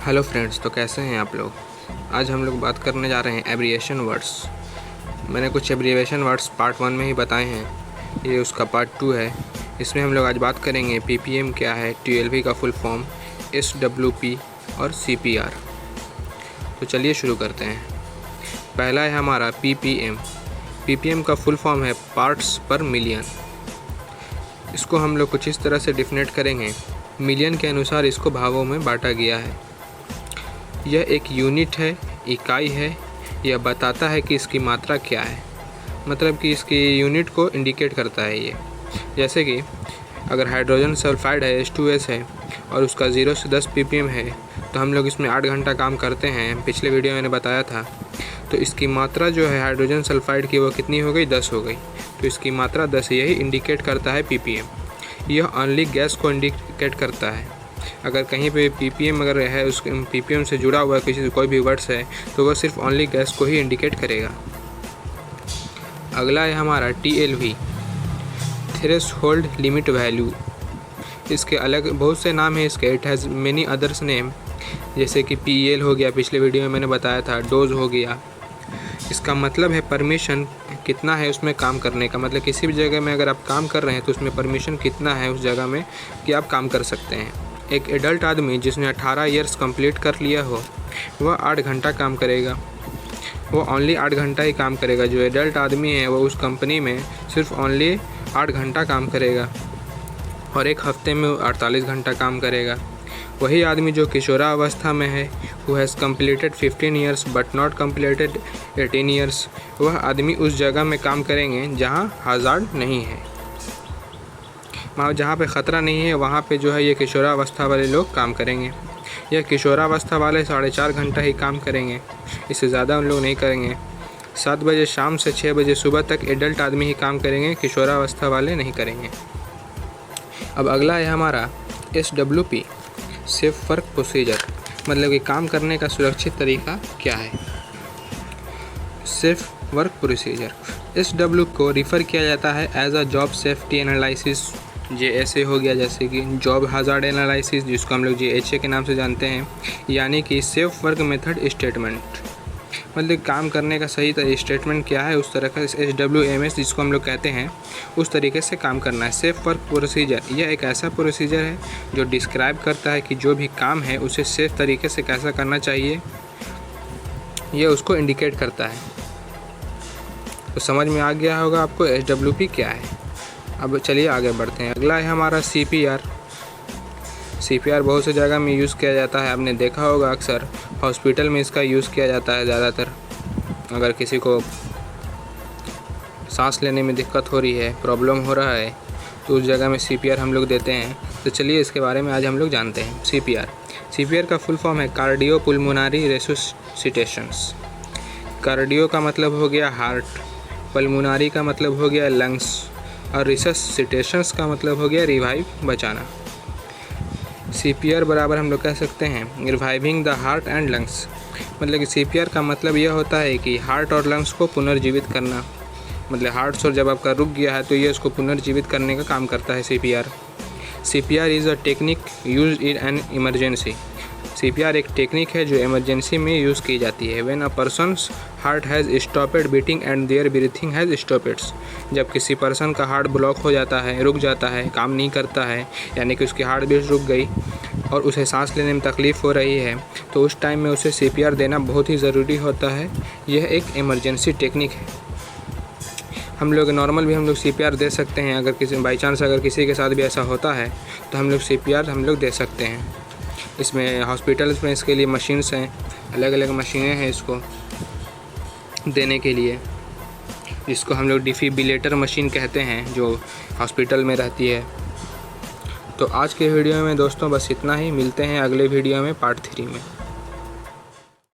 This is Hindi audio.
हेलो फ्रेंड्स, तो कैसे हैं आप लोग। आज हम लोग बात करने जा रहे हैं एब्रिएशन वर्ड्स। मैंने कुछ एब्रिएशन वर्ड्स पार्ट 1 में ही बताए हैं, ये उसका पार्ट 2 है। इसमें हम लोग आज बात करेंगे पीपीएम क्या है, टीएलवी का फुल फॉर्म, एसडब्ल्यूपी और सीपीआर। तो चलिए शुरू करते हैं। पहला है हमारा पीपीएम। पीपीएम का फुल फॉर्म है पार्ट्स पर मिलियन। इसको हम लोग कुछ इस तरह से डिफिनेट करेंगे, मिलियन के अनुसार इसको भागों में बांटा गया है। यह एक यूनिट है, इकाई है। यह बताता है कि इसकी मात्रा क्या है, मतलब कि इसकी यूनिट को इंडिकेट करता है ये। जैसे कि अगर हाइड्रोजन सल्फाइड है, H2S है, और उसका 0 से 10 ppm है, तो हम लोग इसमें 8 घंटा काम करते हैं। पिछले वीडियो में मैंने बताया था। तो इसकी मात्रा जो है हाइड्रोजन सल्फाइड की वो कितनी हो गई, 10 हो गई। तो इसकी मात्रा 10, यही इंडिकेट करता है ppm। यह ओनली गैस को इंडिकेट करता है। अगर कहीं पे ppm अगर है, उस ppm से जुड़ा हुआ कोई भी वर्ड्स है, तो वह सिर्फ ओनली गैस को ही इंडिकेट करेगा। अगला है हमारा TLV, थ्रेशोल्ड लिमिट वैल्यू। इसके अलग बहुत से नाम हैं इसके, it has many others name, जैसे कि PEL हो गया, पिछले वीडियो में मैंने बताया था, डोज हो गया। इसका मतलब है परमिशन कितना है उसमें काम करने का, मतलब किसी भी जगह में अगर आप काम कर रहे हैं तो उसमें परमिशन कितना है उस जगह में कि आप काम कर सकते हैं। एक एडल्ट आदमी जिसने 18 ईयर्स कंप्लीट कर लिया हो, वह 8 घंटा काम करेगा। वो ओनली 8 घंटा ही काम करेगा। जो एडल्ट आदमी है वो उस कंपनी में सिर्फ ओनली 8 घंटा काम करेगा और एक हफ्ते में 48 घंटा काम करेगा। वही आदमी जो किशोरावस्था में है, who has completed 15 years but not completed 18 years, वह आदमी उस जगह में काम करेंगे जहाँ हज़ार्ड नहीं है, वहाँ जहाँ पे ख़तरा नहीं है, वहाँ पे जो है ये किशोरावस्था वाले लोग काम करेंगे। यह किशोरावस्था वाले 4.5 घंटा ही काम करेंगे, इससे ज़्यादा उन लोग नहीं करेंगे। 7 बजे शाम से 6 बजे सुबह तक एडल्ट आदमी ही काम करेंगे, किशोरावस्था वाले नहीं करेंगे। अब अगला है हमारा SWP, सेफ वर्क प्रोसीजर, मतलब कि काम करने का सुरक्षित तरीका क्या है। सेफ वर्क प्रोसीजर, SW को रिफ़र किया जाता है as a job safety analysis, JSA हो गया, जैसे कि जॉब हज़ार्ड एनालिसिस, जिसको हम लोग JHA के नाम से जानते हैं, यानी कि सेफ वर्क मेथड स्टेटमेंट, मतलब काम करने का सही स्टेटमेंट क्या है, उस तरह का SWMS जिसको हम लोग कहते हैं, उस तरीके से काम करना है। सेफ वर्क प्रोसीजर, यह एक ऐसा प्रोसीजर है जो डिस्क्राइब करता है कि जो भी काम है उसे सेफ तरीके से कैसा करना चाहिए, यह उसको इंडिकेट करता है। तो समझ में आ गया होगा आपको SWP क्या है। अब चलिए आगे बढ़ते हैं। अगला है हमारा CPR। CPR बहुत से जगह में यूज़ किया जाता है, आपने देखा होगा अक्सर हॉस्पिटल में इसका यूज़ किया जाता है ज़्यादातर। अगर किसी को सांस लेने में दिक्कत हो रही है, प्रॉब्लम हो रहा है, तो उस जगह में CPR हम लोग देते हैं। तो चलिए इसके बारे में आज हम लोग जानते हैं। CPR का फुल फॉर्म है कार्डियोपुल्मोनरी रेसुसिटेशंस। कार्डियो का मतलब हो गया हार्ट, पल्मोनरी का मतलब हो गया लंग्स, और रिससिटेशंस का मतलब हो गया रिवाइव, बचाना। CPR बराबर हम लोग कह सकते हैं reviving the heart and lungs, मतलब कि CPR का मतलब यह होता है कि हार्ट और लंग्स को पुनर्जीवित करना, मतलब हार्ट और जब आपका रुक गया है तो ये उसको पुनर्जीवित करने का काम करता है CPR is a technique use in an emergency. CPR एक टेक्निक है जो इमरजेंसी में यूज़ की जाती है। When a person's heart has stopped beating and their breathing has stopped, जब किसी पर्सन का हार्ट ब्लॉक हो जाता है, रुक जाता है, काम नहीं करता है, यानी कि उसकी हार्ट बीट रुक गई और उसे सांस लेने में तकलीफ़ हो रही है, तो उस टाइम में उसे CPR देना बहुत ही ज़रूरी होता है। यह एक इमरजेंसी टेक्निक है। हम लोग नॉर्मल भी हम लोग CPR दे सकते हैं। अगर किसी बाई चांस अगर किसी के साथ भी ऐसा होता है तो हम लोग CPR हम लोग दे सकते हैं। इसमें हॉस्पिटल्स में इसके लिए मशीन्स हैं, अलग अलग मशीनें हैं इसको देने के लिए, जिसको हम लोग डिफिब्रिलेटर मशीन कहते हैं, जो हॉस्पिटल में रहती है। तो आज के वीडियो में दोस्तों बस इतना ही, मिलते हैं अगले वीडियो में पार्ट 3 में।